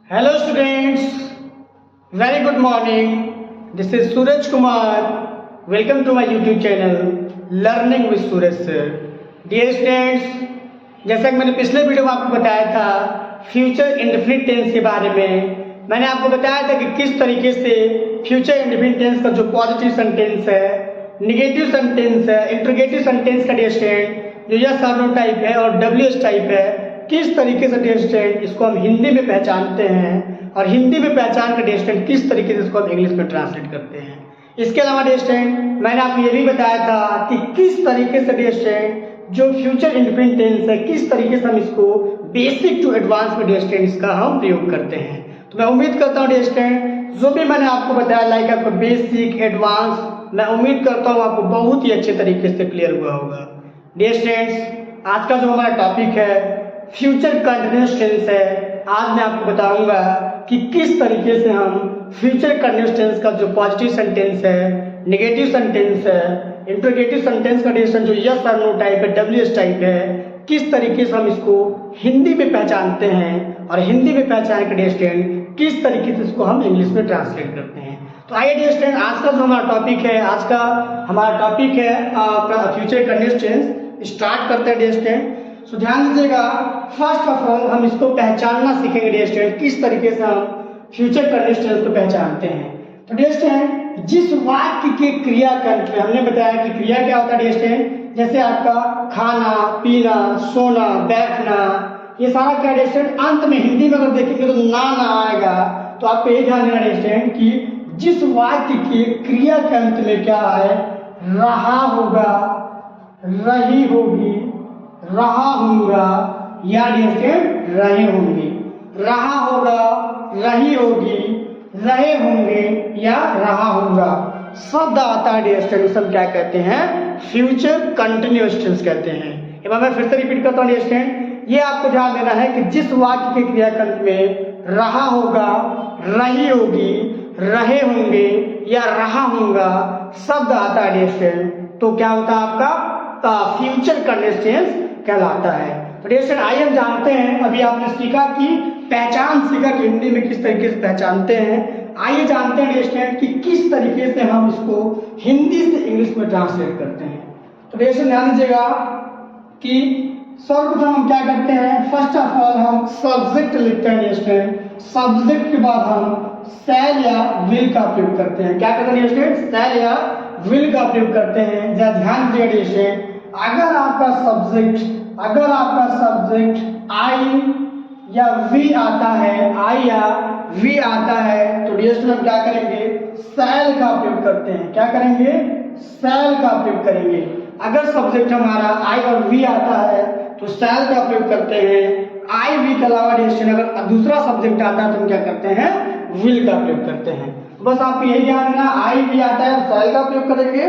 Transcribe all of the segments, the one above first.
Hello students, very good morning. This is Suraj Kumar. Welcome to my YouTube channel Learning with Suraj Sir. Dear students, जैसा कि मैंने पिछले video में आपको बताया था फ्यूचर इंडेफिनिट टेंस के बारे में, मैंने आपको बताया था कि किस तरीके से फ्यूचर इंडेफिनिट टेंस का जो पॉजिटिव सेंटेंस है, निगेटिव सेंटेंस है, इंट्रोगेटिव सेंटेंस का डिस्टेंट जो यस और नो टाइप है और डब्ल्यूएस टाइप है, किस तरीके से डिस्टेंट इसको हम हिंदी में पहचानते हैं और हिंदी में पहचान कर डिस्टेंट किस तरीके से इसको हम इंग्लिश में ट्रांसलेट करते हैं। इसके अलावा डिस्टेंट मैंने आपको ये भी बताया था कि किस तरीके से डिस्टेंट जो फ्यूचर इंडेफिनिट टेंस है किस तरीके से हम इसको बेसिक टू एडवांस में डिस्टेंट इसका हम प्रयोग करते हैं। तो मैं उम्मीद करता हूँ डिस्टेंट जो भी मैंने आपको बताया लाइक आपको बेसिक एडवांस, मैं उम्मीद करता हूँ आपको बहुत ही अच्छे तरीके से क्लियर हुआ होगा। डिस्टेंट्स आज का जो हमारा टॉपिक है फ्यूचर कंटिन्यूअस टेंस है। आज मैं आपको बताऊंगा कि किस तरीके से हम फ्यूचर कंटिन्यूअस टेंस का जो पॉजिटिव सेंटेंस है, नेगेटिव सेंटेंस है, इंट्रोगेटिव सेंटेंस का डिस्टेंस जो यस और नो टाइप है, डब्ल्यूएस टाइप है, किस तरीके से हम इसको हिंदी में पहचानते हैं और हिंदी में पहचान का डिस्टेंस किस तरीके से इसको हम इंग्लिश में ट्रांसलेट करते हैं। तो आइए डिस्टेंस आज का जो हमारा टॉपिक है, आज का हमारा टॉपिक है फ्यूचर कंटिन्यूअस टेंस। स्टार्ट करते हैं डिस्टेंस। तो ध्यान दीजिएगा, फर्स्ट ऑफ ऑल हम इसको पहचानना सीखेंगे डिस्टेंस किस तरीके से हम फ्यूचर कंटिन्यूअस टेंस को पहचानते हैं। तो डिस्टेंस जिस वाक्य के क्रिया कंट में हमने बताया कि क्रिया क्या होता है डिस्टेंस, जैसे आपका खाना, पीना, सोना, बैठना, ये सारा क्या डिस्टेंस अंत में हिंदी में अगर देखेंगे तो ना आएगा। तो आपको ये ध्यान देना डिस्टेंस कि जिस वाक्य के क्रिया के अंत में क्या है, रहा होगा, रही होगी, रहा होगा या डिस्टेंस रहे होंगे, रहा होगा, रही होगी, रहे होंगे या रहा होगा शब्द आता है डिस्टेंस हम क्या कहते हैं, फ्यूचर कंटिन्यूअस टेंस कहते हैं। एक बार मैं फिर से रिपीट करता हूँ डिस्टेंस, ये आपको ध्यान देना है कि जिस वाक्य के क्रियाकंत में रहा होगा, रही होगी, रहे होंगे या रहा होगा शब्द आता है डिस्टेंस, तो क्या होता है आपका फ्यूचर कंटिन्यूअस टेंस कहलाता है। तो डिस्टेंस आइए हम जानते हैं, अभी आपने सीखा कि पहचान सीखा कि हिंदी में किस तरीके से पहचानते हैं। आइए जानते हैं डिस्टेंस कि किस तरीके से हम इसको हिंदी से इंग्लिश में ट्रांसलेट करते हैं। तो डिस्टेंस ध्यान दीजिएगा कि सर्वप्रथम हम क्या करते हैं, फर्स्ट ऑफ ऑल हम सब्जेक्ट लिखते हैं डिस्टेंस। सब्जेक्ट के बाद हम शैल या विल का प्रयोग करते हैं। क्या करते हैं डिस्टेंस, शैल या विल का प्रयोग करते हैं। जरा ध्यान दीजिएगा डिस्टेंस, अगर आपका सब्जेक्ट आई या वी आता है, आई या वी आता है, तो डिस्टेंस हम क्या करेंगे, शैल का प्रयोग करते हैं। क्या करेंगे, शैल का प्रयोग करेंगे। अगर सब्जेक्ट हमारा आई और वी आता है तो शैल का प्रयोग करते हैं। आई वी के अलावा डिस्टेंस अगर दूसरा सब्जेक्ट आता है तो हम क्या करते हैं, विल का प्रयोग करते हैं। बस आपको यही ध्यान रखना, आई वी आता है शैल का प्रयोग करेंगे,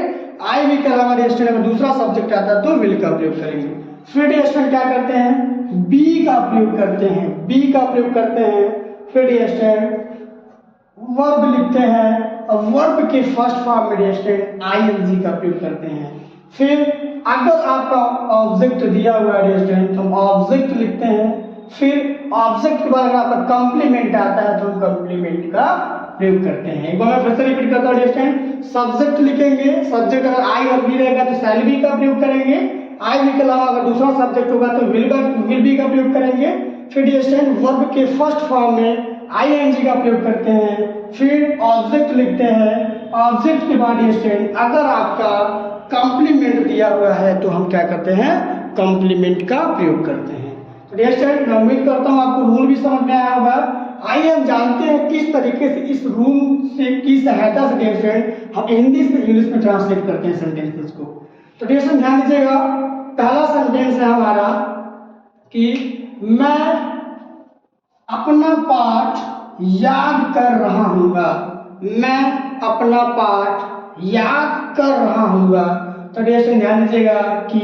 आई वी के अलावा डिस्टेंस अगर दूसरा सब्जेक्ट आता है तो विल का प्रयोग करेंगे। फिर डिस्टेंस क्या करते हैं, बी का प्रयोग करते हैं, बी का प्रयोग करते हैं। फिर डिस्टेंस वर्ब लिखते हैं और वर्ब के फर्स्ट फॉर्म में डिस्टेंस आईएनजी का प्रयोग करते हैं। फिर अगर आपका ऑब्जेक्ट दिया हुआ है डिस्टेंस तो हम ऑब्जेक्ट लिखते हैं। फिर ऑब्जेक्ट के बाद अगर आपका कॉम्प्लीमेंट आता है तो हम कॉम्प्लीमेंट का प्रयोग करते हैं। एक बार मैं फिर से रिपीट करता हूँ डिस्टेंस, सब्जेक्ट लिखेंगे, सब्जेक्ट अगर आई और वी रहेगा तो शैल बी का प्रयोग करेंगे, आई वी के अलावा अगर दूसरा सब्जेक्ट होगा तो विल बी का प्रयोग करेंगे। फिर डिस्टेंस वर्ब के फर्स्ट फॉर्म में आईएनजी का प्रयोग करते हैं। फिर ऑब्जेक्ट लिखते हैं, ऑब्जेक्ट के बाद डिस्टेंस अगर आपका कॉम्प्लीमेंट दिया हुआ है तो हम क्या करते हैं, कॉम्प्लीमेंट का प्रयोग करते हैं। तो डिस्टेंस मैं उम्मीद करता हूँ आपको रूल भी समझ में आया होगा। आइए हम जानते हैं किस तरीके से इस रूल से की सहायता से डिस्टेंस हम हिंदी से इंग्लिश में ट्रांसलेट करते हैं सेंटेंसेस को। तो डिस्टेंस ध्यान दीजिएगा, पहला सेंटेंस है हमारा कि मैं अपना पाठ याद कर रहा हूँगा, मैं अपना पाठ याद कर रहा हूँगा। तो डिस्टेंस ध्यान दीजिएगा कि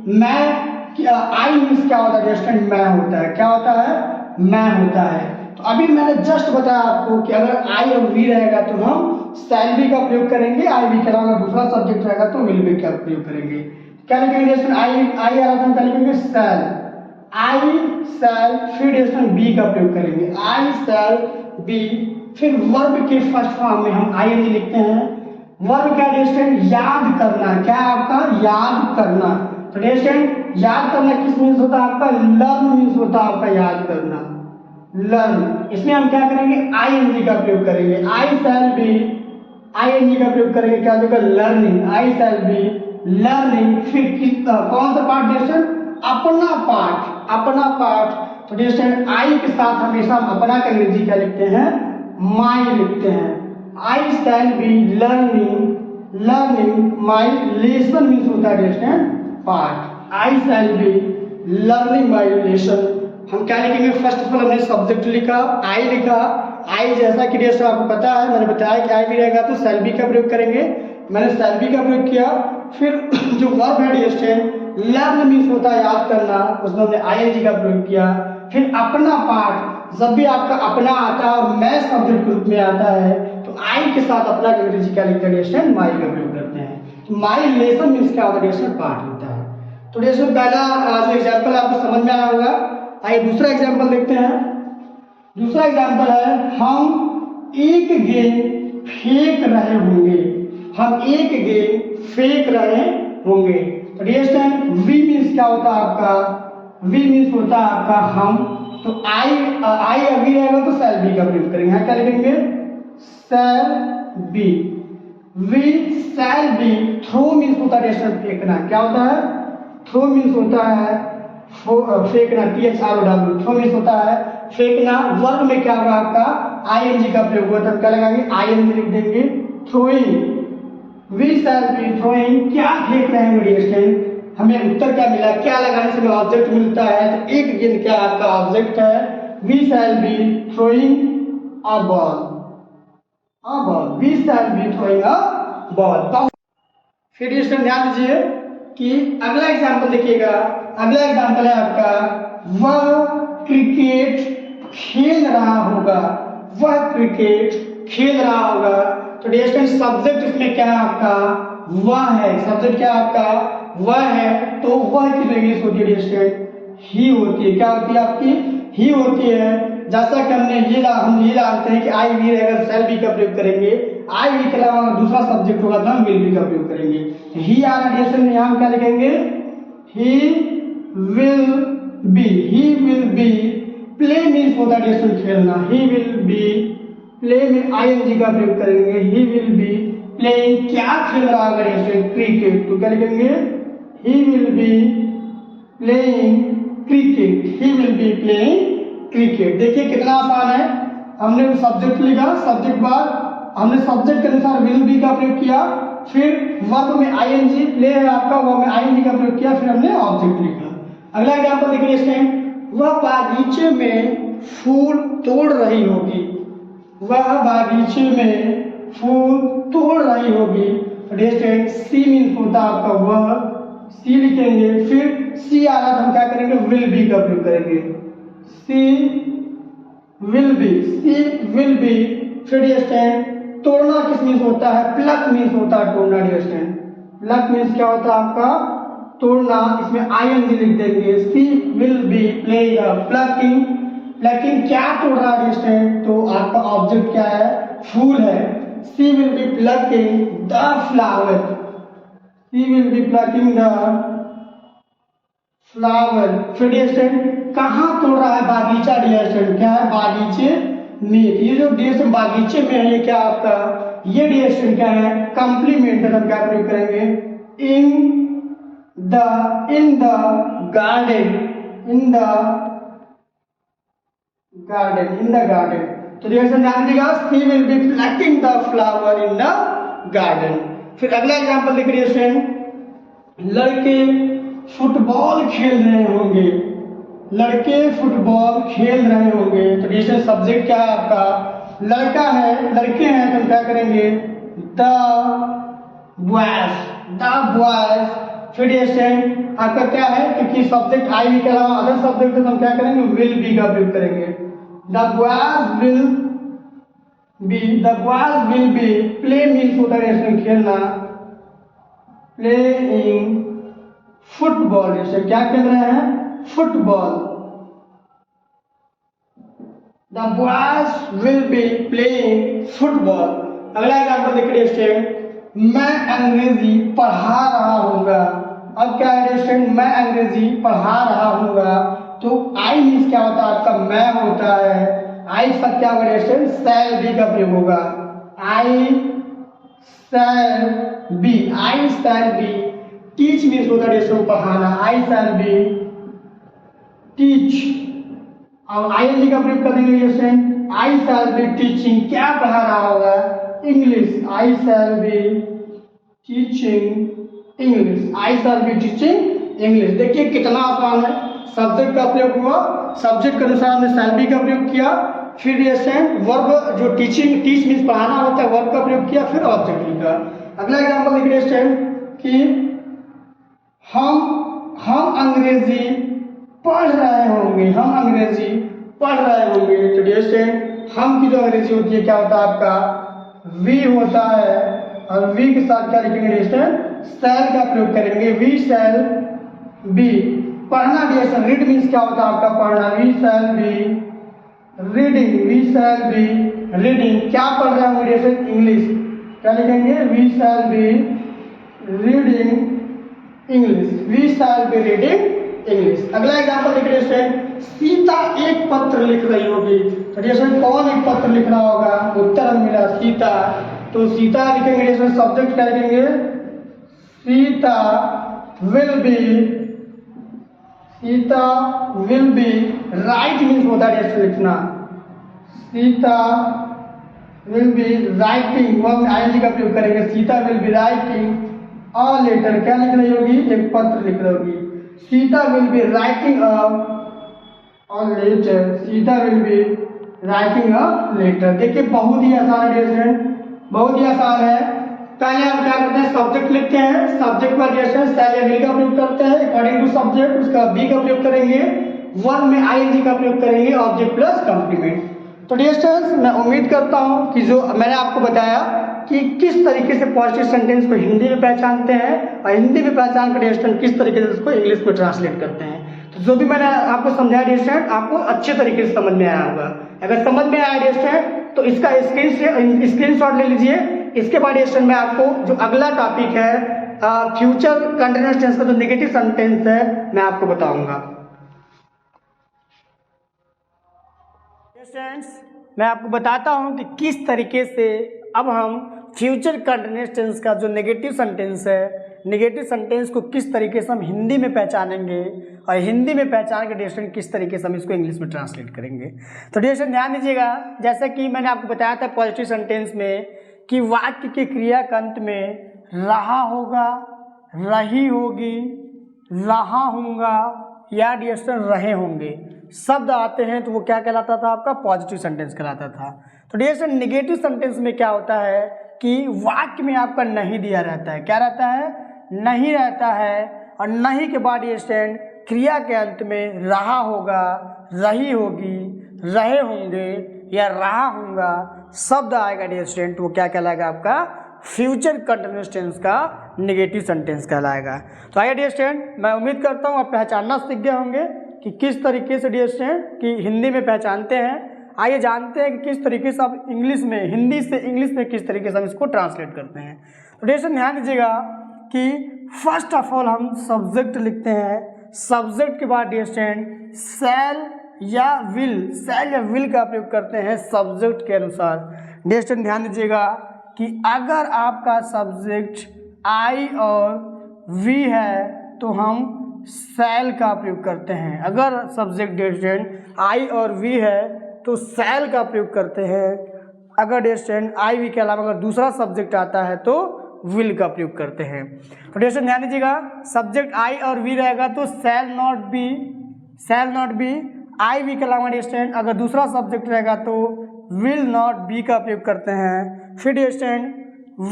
मैं आई मीन्स क्या होता है डिस्टेंस, मैं होता है, क्या होता है, मैं होता है। तो अभी मैंने जस्ट बताया आपको कि अगर आई और वी रहेगा तो हम शैल बी का प्रयोग करेंगे, आई वी के अलावा दूसरा सब्जेक्ट रहेगा तो विल बी का प्रयोग करेंगे। क्या लिखेंगे डिस्टेंस, आई आ रहा था हम क्या लिखेंगे, शैल, आई शैल, फिर डिरेक्शन बी का प्रयोग करेंगे, आई शैल बी। फिर वर्ब के फर्स्ट फॉर्म में हम आई लिखते हैं। वर्ब का डिरेक्शन याद करना, क्या आपका याद करना। तो डिरेक्शन याद करना किस मीन्स होता है आपका, लर्न मीन्स होता है आपका याद करना, लर्न। इसमें हम क्या करेंगे, आई का प्रयोग करेंगे, आई शैल बी, आई का प्रयोग करेंगे, क्या होगा learning, I shall be learning. फिर कौन सा पार्ट डिरेक्शन, अपना पार्ट, अपना पार्ट। तो डिरेक्शन आई के साथ हमेशा हम अपना का अंग्रेजी क्या लिखते हैं, माई लिखते हैं। I shall be learning, learning my lesson means होता है direction part, I shall be learning my lesson. हम क्या लिखेंगे, फर्स्ट ऑफ ऑल हमने सब्जेक्ट लिखा, आई लिखा। आई जैसा कि डिरेक्शन आपको पता है, मैंने बताया कि आई भी रहेगा तो शैल बी का प्रयोग करेंगे, मैंने शैल बी का प्रयोग किया। फिर जो वर्ब है डिरेक्शन लर्न मीन्स होता है याद करना, उसमें हमने आई का प्रयोग किया। फिर अपना पार्ट, जब भी आपका अपना आता है और मैं सब्जेक्ट के रूप में आता है तो आई के साथ अपना अंग्रेजी क्या लिखते हैं डिरेक्शन माई का प्रयोग करते हैं। तो माई लेसन मीन्स क्या होता है, डिरेक्शन पार्ट होता है। तो डिरेक्शन पहला जो एग्जाम्पल आपको समझ में आया होगा। आइए दूसरा एग्जाम्पल देखते हैं। दूसरा एग्जाम्पल है, हम एक गेंद फेंक रहे होंगे, हम एक गेंद फेंक रहे होंगे। तो डिरेक्शन वी मीन्स क्या होता है आपका, वी मीन्स होता है आपका हम। तो आई अभी रहेगा तो शैल बी का प्रयोग करेंगे, यहाँ क्या लिखेंगे shall be, we shall be. Throw means होता है डिरेक्शन फेंकना, क्या होता है, थ्रो मीन्स होता है फेंकना, THROW, थ्रो मीन्स होता है फेंकना। वर्ब में क्या होगा आपका, ING का प्रयोग हुआ, तब क्या लगाएंगे ING लिख देंगे, throwing, we shall be throwing. क्या फेंक रहे हैं डिरेक्शन, हमें उत्तर क्या मिला, क्या लगाने से हमें ऑब्जेक्ट मिलता है, तो एक गेंद क्या आपका ऑब्जेक्ट है, we shall be throwing a ball, a ball, we shall be throwing a ball. फिर डिरेक्शन ध्यान दीजिए कि अगला एग्जाम्पल देखिएगा। अगला एग्जाम्पल है आपका, वह क्रिकेट खेल रहा होगा, वह क्रिकेट खेल रहा होगा। तो डिरेक्शन सब्जेक्ट इसमें क्या है आपका, वह है, सब्जेक्ट क्या है आपका वह है। तो वह की इंग्लिश होती है डिरेक्शन ही होती है, क्या होती है आपकी ही होती है। जैसा कि हम ये जानते हैं कि आई भी रहेगा शैल बी का प्रयोग करेंगे, आई भी के अलावा दूसरा सब्जेक्ट होगा तो हम विल बी का प्रयोग करेंगे। ही आ रहा डिरेक्शन में, यहाँ हम क्या लिखेंगे, he will be, he will be. Play means होता है डिरेक्शन खेलना, ही विल बी, प्ले में ING का प्रयोग करेंगे, ही विल बी प्लेइंग। क्या खेल रहा है डिरेक्शन क्रिकेट, तो क्या लिखेंगे, he will be playing cricket, he will be playing cricket. देखिए कितना आसान है, हमने सब्जेक्ट लिखा, सब्जेक्ट बाद हमने सब्जेक्ट के अनुसार विल बी का प्रयोग किया, फिर वर्ब में ING, प्ले है आपका, वर्ब में ING का प्रयोग किया, फिर हमने ऑब्जेक्ट लिखा। अगला एग्जाम्पल देखिए इस टाइम, वह बागीचे में फूल तोड़ रही होगी, वह बागीचे में फूल तोड़ रही होगी। डिरेक्शन सी मीन्स होता है आपका वह, सी लिखेंगे। फिर सी आ रहा तो हम क्या करेंगे, विल बी का प्रयोग करेंगे, she will be, she will be. फिर डिरेक्शन तोड़ना किस मीन्स होता है, प्लक मीन्स होता है तोड़ना। डिरेक्शन प्लक मीन्स क्या होता है आपका तोड़ना, इसमें ING लिख देंगे, she will be play plucking. Plucking क्या तोड़ रहा है डिरेक्शन, तो आपका ऑब्जेक्ट क्या है, फूल है। She will be plucking the flower, she will be plucking the flower. फिर डिरेक्शन कहाँ तोड़ रहा है, बागीचा। डिरेक्शन क्या है, बागीचे में। ये जो डिरेक्शन बागीचे में है ये क्या आपका, ये डिरेक्शन क्या है, कॉम्प्लीमेंट। हम क्या प्रयोग करेंगे, in the garden, in the garden, in the garden. तो डिरेक्शन ध्यान दीजिएगा, she will be plucking the flower in the garden. फिर अगला एग्जाम्पल देखिए डिरेक्शन, लड़के फुटबॉल खेल रहे होंगे, लड़के फुटबॉल खेल रहे होंगे। तो डिरेक्शन सब्जेक्ट क्या है आपका, लड़का है, लड़के हैं, तो हम क्या करेंगे, द बॉयज, द बॉयज। फिर डिरेक्शन आपका क्या है, क्योंकि सब्जेक्ट आई के अलावा अदर सब्जेक्ट है तो हम क्या करेंगे, विल बी का प्रयोग करेंगे, the boys will be, the boys will be. Play means होता है डिरेक्शन खेलना, प्लेइंग फुटबॉल। डिरेक्शन क्या खेल रहे हैं, football. The boys will be playing football. अगला एग्जाम्पल देखिए स्टूडेंट, मैं अंग्रेजी पढ़ा रहा हूँगा। अब क्या है स्टूडेंट, मैं अंग्रेजी पढ़ा रहा हूँगा, तो आई मीन्स क्या होता है आपका मैं होता है। आई सब क्या होगा स्टूडेंट, शैल बी का प्रयोग होगा। I shall be, I shall be. Teach means होता है स्टूडेंट पढ़ाना, आई शैल बी टीच। अब आईएनजी का प्रयोग कर देंगे student, I shall be teaching. क्या पढ़ा रहा होगा, English. I shall be teaching English, I shall be teaching English. देखिए कितना आसान है। सब्जेक्ट का प्रयोग हुआ, सब्जेक्ट के अनुसार हमने शैल बी का प्रयोग किया, फिर ये स्टूडेंट वर्ब जो टीचिंग, टीच मीन्स पढ़ाना होता है, वर्ब का प्रयोग किया, फिर ऑब्जेक्ट लिखा। अगला एग्जाम्पल देखिए स्टूडेंट कि हम अंग्रेजी पढ़ रहे होंगे, हम अंग्रेजी पढ़ रहे होंगे। तो डियर स्टूडेंट, हम की जो अंग्रेजी होती है क्या होता है आपका, वी होता है, और वी के साथ क्या लिखेंगे स्टूडेंट, शैल का प्रयोग करेंगे। We shall be. पढ़ना डियर स्टूडेंट, रीड मीन्स क्या होता है आपका पढ़ना, we shall be reading, we shall be reading. क्या पढ़ रहे होंगे डियर स्टूडेंट, इंग्लिश। क्या लिखेंगे, we shall be reading English, we shall be reading English. अगला एग्जाम्पल देखिए स्टूडेंट, सीता एक पत्र लिख रही होगी। तो स्टूडेंट कौन एक पत्र लिख रहा होगा, उत्तर मिला सीता। तो सीता लिखेंगे स्टूडेंट, सब्जेक्ट क्या लिखेंगे, Sita will be write means होता है स्टूडेंट लिखना, सीता विल बी राइटिंग, वह आईएनजी का प्रयोग करेंगे। Sita will be writing a letter. क्या लिख रही होगी, एक पत्र लिख रही होगी। Sita will be writing a letter, Sita will be writing a letter. देखिए बहुत ही आसान है स्टूडेंट, बहुत ही आसान है। पहले हम क्या करते हैं, सब्जेक्ट लिखते हैं, सब्जेक्ट पर शैल या विल का प्रयोग करते हैं अकॉर्डिंग टू सब्जेक्ट, उसका बी का प्रयोग करेंगे, वर्ब में आईएनजी का प्रयोग करेंगे, ऑब्जेक्ट प्लस कंप्लीमेंट। तो डियर स्टूडेंट्स, मैं उम्मीद करता हूं कि जो मैंने आपको बताया कि किस तरीके से पॉजिटिव सेंटेंस को हिंदी में पहचानते हैं, और हिंदी में पहचान कर डियर स्टूडेंट किस तरीके से उसको इंग्लिश में ट्रांसलेट करते हैं। तो जो भी मैंने आपको समझाया डियर स्टूडेंट, आपको अच्छे तरीके से समझ में आया होगा। अगर समझ में आया डियर स्टूडेंट, तो इसका स्क्रीनशॉट ले लीजिए। इसके बाद डियर स्टूडेंट मैं आपको जो अगला टॉपिक है फ्यूचर कंटिन्यूअस टेंस का जो नेगेटिव सेंटेंस है, मैं आपको बताऊंगा। स्टूडेंट्स, मैं आपको बताता हूं कि किस तरीके से अब हम फ्यूचर कंटिन्यूअस टेंस का जो नेगेटिव सेंटेंस है, नेगेटिव सेंटेंस को किस तरीके से हम हिंदी में पहचानेंगे, और हिंदी में पहचान के डियर स्टूडेंट किस तरीके से हम इसको इंग्लिश में ट्रांसलेट करेंगे। तो डियर स्टूडेंट ध्यान दीजिएगा, जैसा कि मैंने आपको बताया था पॉजिटिव सेंटेंस में कि वाक्य के क्रिया के अंत में रहा होगा, रही होगी, रहा होगा या डियर स्टूडेंट रहे होंगे शब्द आते हैं, तो वो क्या कहलाता था आपका, पॉजिटिव सेंटेंस कहलाता था। तो डियर स्टूडेंट नेगेटिव सेंटेंस में क्या होता है कि वाक्य में आपका नहीं दिया रहता है, क्या रहता है, नहीं रहता है, और नहीं के बाद डियर स्टूडेंट क्रिया के अंत में रहा होगा, रही होगी, रहे होंगे या रहा होगा शब्द आएगा डियर स्टूडेंट, तो वो क्या कहलाएगा आपका फ्यूचर कंटिन्यूअस टेंस का नेगेटिव सेंटेंस कहलाएगा। तो आइए डियर स्टूडेंट, मैं उम्मीद करता हूँ आप पहचानना सीख गए होंगे कि किस तरीके से डियर स्टूडेंट कि हिंदी में पहचानते हैं। आइए जानते हैं कि किस तरीके से आप इंग्लिश में, हिंदी से इंग्लिश में किस तरीके से हम इसको ट्रांसलेट करते हैं। तो डियर स्टूडेंट ध्यान दीजिएगा कि फर्स्ट ऑफ ऑल हम सब्जेक्ट लिखते हैं, सब्जेक्ट के बाद डियर स्टूडेंट शैल या विल का प्रयोग करते हैं सब्जेक्ट के अनुसार। डियर स्टूडेंट ध्यान दीजिएगा कि अगर आपका सब्जेक्ट आई और वी है तो हम शैल का प्रयोग करते हैं। अगर सब्जेक्ट डियर स्टूडेंट आई और वी है तो शैल का प्रयोग करते हैं। अगर डियर स्टूडेंट आई वी के अलावा अगर दूसरा सब्जेक्ट आता है तो विल का प्रयोग करते हैं। तो डियर स्टूडेंट ध्यान दीजिएगा, सब्जेक्ट आई और वी रहेगा तो shall not be, I we के अलावा डियर स्टूडेंट अगर दूसरा सब्जेक्ट रहेगा तो विल नॉट बी का प्रयोग करते हैं। फिर डियर स्टूडेंट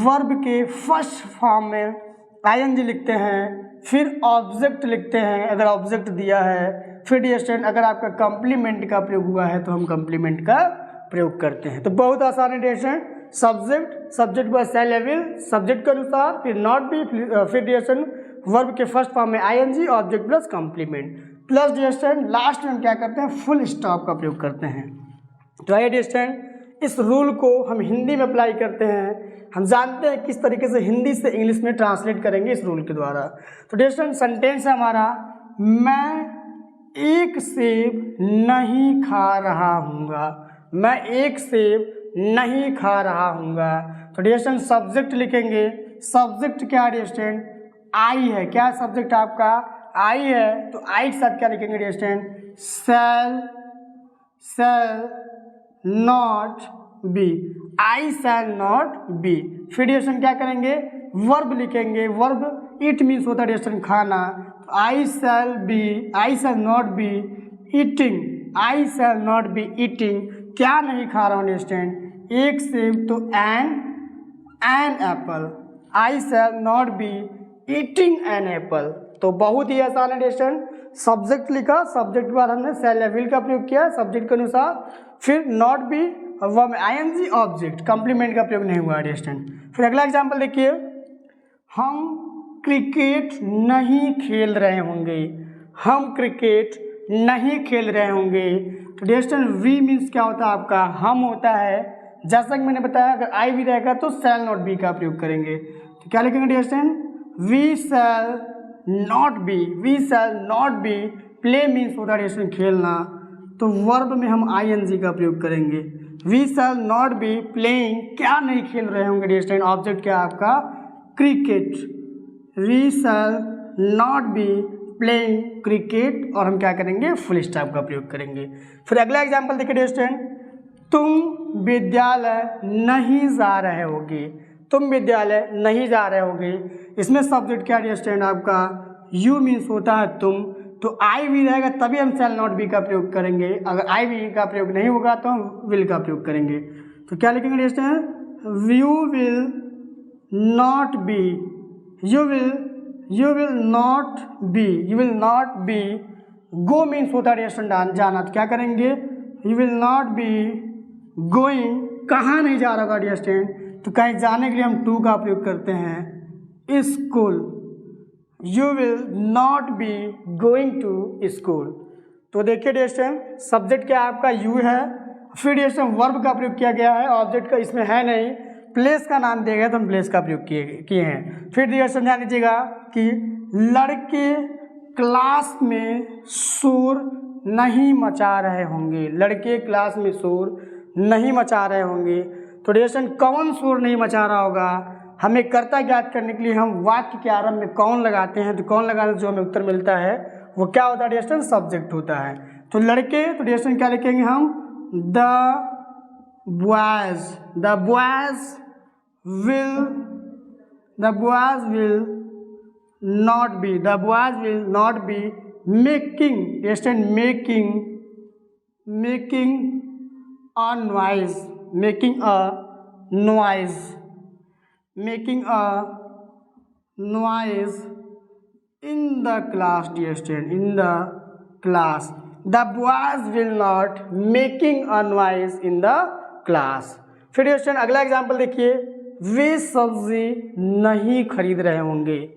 वर्ब के फर्स्ट फॉर्म में आईएनजी लिखते हैं, फिर ऑब्जेक्ट लिखते हैं अगर ऑब्जेक्ट दिया है। फिर डियर स्टूडेंट अगर आपका कंप्लीमेंट का प्रयोग हुआ है तो हम कंप्लीमेंट का प्रयोग करते हैं। तो बहुत आसान है डियर स्टूडेंट, सब्जेक्ट पर शैल या विल सब्जेक्ट के अनुसार, फिर नॉट बी, फिर डियर स्टूडेंट वर्ब के फर्स्ट फॉर्म में ING, object plus complement. Plus dear student last में हम क्या करते हैं, फुल स्टॉप का प्रयोग करते हैं। तो आइए डियर स्टूडेंट इस रूल को हम हिंदी में अप्लाई करते हैं। हम जानते हैं किस तरीके से हिंदी से इंग्लिश में ट्रांसलेट करेंगे इस रूल के द्वारा। तो डियर स्टूडेंट सेंटेंस है हमारा, मैं एक सेब नहीं खा रहा हूँगा। मैं एक सेब नहीं खा रहा हूँगा। तो डियर स्टूडेंट सब्जेक्ट लिखेंगे। सब्जेक्ट क्या है डियर स्टूडेंट, आई है। क्या सब्जेक्ट आपका आई है, तो आई के साथ क्या लिखेंगे dear student, shall not be. I shall not be. फिर डियर स्टूडेंट क्या करेंगे, वर्ब लिखेंगे। वर्ब इट मीन्स होता है डियर स्टूडेंट खाना। I shall not be eating. I shall not be eating, क्या नहीं खा रहा हूँ डियर स्टूडेंट, एक सेब, तो an apple. I shall not be eating an apple. तो बहुत ही आसान है डियर स्टूडेंट। सब्जेक्ट लिखा, सब्जेक्ट के बाद हमने शैल या विल का प्रयोग किया सब्जेक्ट के अनुसार। फिर नॉट बी और वर्ब आईएनजी ऑब्जेक्ट, कंप्लीमेंट का प्रयोग नहीं हुआ डियर स्टूडेंट। फिर अगला एग्जांपल देखिए, हम क्रिकेट नहीं खेल रहे होंगे। हम क्रिकेट नहीं खेल रहे होंगे। तो डियर स्टूडेंट वी मीन्स क्या होता है आपका, हम होता है। जैसा कि मैंने बताया अगर आई भी रहेगा तो शैल नॉट बी का प्रयोग करेंगे। तो क्या लिखेंगे dear student, we shall not be play means होता है डियर स्टूडेंट खेलना, तो वर्ब में हम आईएनजी का प्रयोग करेंगे। We shall not be playing, क्या नहीं खेल रहे होंगे डियर स्टूडेंट, ऑब्जेक्ट क्या आपका cricket. We shall not be playing cricket, और हम क्या करेंगे, फुल स्टॉप का प्रयोग करेंगे। फिर अगला एग्जांपल देखिए डियर स्टूडेंट, तुम विद्यालय नहीं जा रहे होगे। तुम विद्यालय नहीं जा रहे होगे, इसमें सब्जेक्ट क्या डियर स्टूडेंट आपका यू मीन्स होता है तुम, तो आई भी रहेगा तभी हम शैल नॉट बी का प्रयोग करेंगे। अगर आई भी का प्रयोग नहीं होगा तो हम विल का प्रयोग करेंगे। तो क्या लिखेंगे dear student, you will not be go means होता है डियर स्टूडेंट जाना, तो क्या करेंगे, you will not be going, कहाँ नहीं जा रहा होगा डियर स्टूडेंट, तो कहीं जाने के लिए हम टू का प्रयोग करते हैं, school. You will not be going to school. तो देखिए डियर स्टूडेंट सब्जेक्ट क्या आपका यू है। फिर डियर स्टूडेंट वर्ब का प्रयोग किया गया है, ऑब्जेक्ट का इसमें है नहीं। प्लेस का नाम दिया गया तो हम प्लेस का प्रयोग किए हैं। फिर डियर स्टूडेंट ध्यान दीजिएगा कि लड़के क्लास में शोर नहीं मचा रहे होंगे। लड़के क्लास में शोर नहीं मचा रहे होंगे, तो डियर स्टूडेंट कौन शोर नहीं मचा रहा होगा, हमें कर्ता ज्ञात करने के लिए हम वाक्य के आरंभ में कौन लगाते हैं। तो कौन लगाने से जो हमें उत्तर मिलता है वो क्या होता है डियर स्टूडेंट, सब्जेक्ट होता है। तो लड़के, तो डियर स्टूडेंट क्या लिखेंगे हम, the boys will not be making, dear student making a noise in the class, dear student, in the class. The boys will not making a noise in the class. फिर dear student अगला example देखिए, वे सब्जी नहीं खरीद रहे होंगे।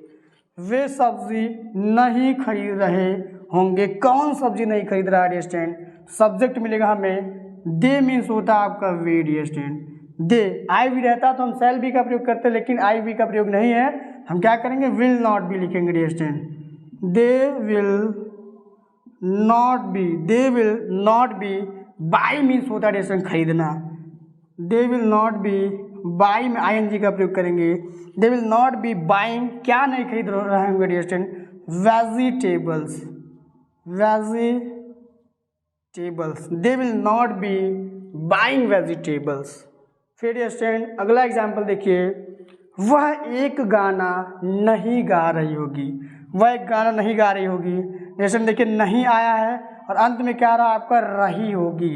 वे सब्जी नहीं खरीद रहे होंगे, कौन सब्जी नहीं खरीद रहा है डियर स्टूडेंट, सब्जेक्ट मिलेगा हमें, दे मीन्स होता है आपका वे डियर स्टूडेंट। दे आई भी रहता तो हम शैल बी का प्रयोग करते, लेकिन आई बी का प्रयोग नहीं है, हम क्या करेंगे, विल नॉट बी लिखेंगे dear student. They will not be buy means होता है डियर स्टूडेंट खरीदना। They will not be buy में आईएनजी का प्रयोग करेंगे। They will not be buying, क्या नहीं खरीद रहे होंगे dear student, vegetables. They will not be buying vegetables. फिर डियर स्टूडेंट अगला एग्जाम्पल देखिए, वह एक गाना नहीं गा रही होगी। वह एक गाना नहीं गा रही होगी, डियर स्टूडेंट देखिए नहीं आया है और अंत में क्या आ रहा है आपका, रही होगी।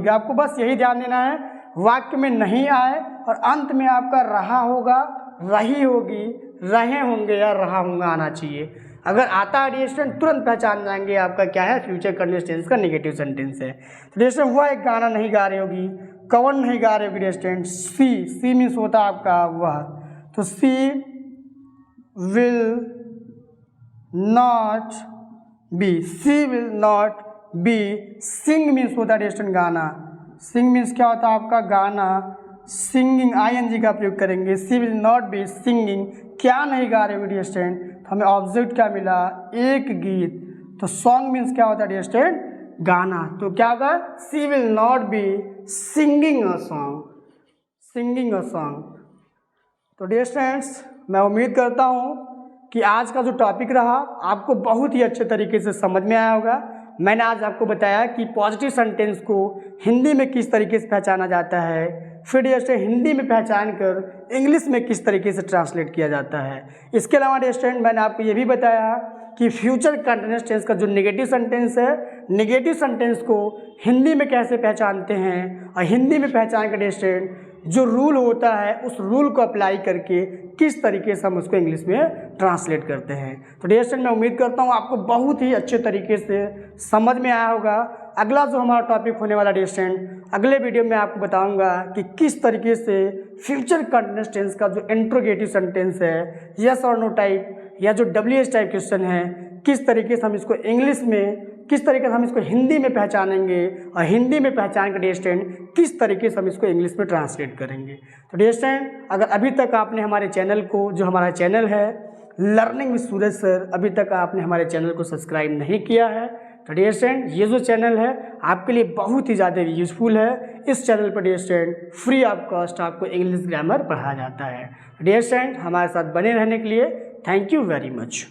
आपको बस यही ध्यान देना है, वाक्य में नहीं आए और अंत में आपका रहा होगा, रही होगी, रहे होंगे या रहा होगा आना चाहिए। अगर आता है डियर स्टूडेंट तुरंत पहचान जाएंगे आपका क्या है, फ्यूचर कंटिन्यूअस टेंस का नेगेटिव सेंटेंस है। तो डियर स्टूडेंट वह एक गाना नहीं गा रही होगी, कौन नहीं गा रही होगी डियर स्टूडेंट, सी मीन्स होता है आपका वह, तो she will not be, she will not be sing means होता है डियर स्टूडेंट गाना, सिंग मीन्स क्या होता है आपका गाना, सिंगिंग ING का प्रयोग करेंगे। She will not be singing, क्या नहीं गा रहे डियर स्टूडेंट, तो हमें ऑब्जेक्ट क्या मिला, एक गीत, तो सॉन्ग मीन्स क्या होता है डियर स्टूडेंट, गाना, तो क्या होगा, she will not be singing a song, singing a song. तो डियर स्टूडेंट्स, मैं उम्मीद करता हूँ कि आज का जो टॉपिक रहा आपको बहुत ही अच्छे तरीके से समझ में आया होगा। मैंने आज आपको बताया कि पॉजिटिव सेंटेंस को हिंदी में किस तरीके से पहचाना जाता है, फिर डियर स्टूडेंट हिंदी में पहचान कर इंग्लिश में किस तरीके से ट्रांसलेट किया जाता है। इसके अलावा डियर स्टूडेंट मैंने आपको ये भी बताया कि फ्यूचर कंटिन्यूअस टेंस का जो नेगेटिव सेंटेंस है, नेगेटिव सेंटेंस को हिंदी में कैसे पहचानते हैं, और हिंदी में पहचान कर डियर स्टूडेंट जो रूल होता है उस रूल को अप्लाई करके किस तरीके से हम उसको इंग्लिश में ट्रांसलेट करते हैं। तो डियर स्टूडेंट मैं उम्मीद करता हूँ आपको बहुत ही अच्छे तरीके से समझ में आया होगा। अगला जो हमारा टॉपिक होने वाला डियर स्टूडेंट, अगले वीडियो में आपको बताऊंगा कि किस तरीके से फ्यूचर कंटिन्यूअस टेंस का जो इंट्रोगेटिव सेंटेंस है, यस और नो टाइप या जो WH टाइप क्वेश्चन है, किस तरीके से हम इसको इंग्लिश में, किस तरीके से हम इसको हिंदी में पहचानेंगे, और हिंदी में पहचान कर डियर स्टूडेंट किस तरीके से हम इसको इंग्लिश में ट्रांसलेट करेंगे। तो डियर स्टूडेंट अगर अभी तक आपने हमारे चैनल को, जो हमारा चैनल है लर्निंग विद सूरज सर, अभी तक आपने हमारे चैनल को सब्सक्राइब नहीं किया है, तो डियर स्टूडेंट ये जो चैनल है आपके लिए बहुत ही ज़्यादा यूजफुल है। इस चैनल पर dear student free of cost आपको इंग्लिश ग्रामर पढ़ाया जाता है। डियर स्टूडेंट हमारे साथ बने रहने के लिए थैंक यू वेरी मच।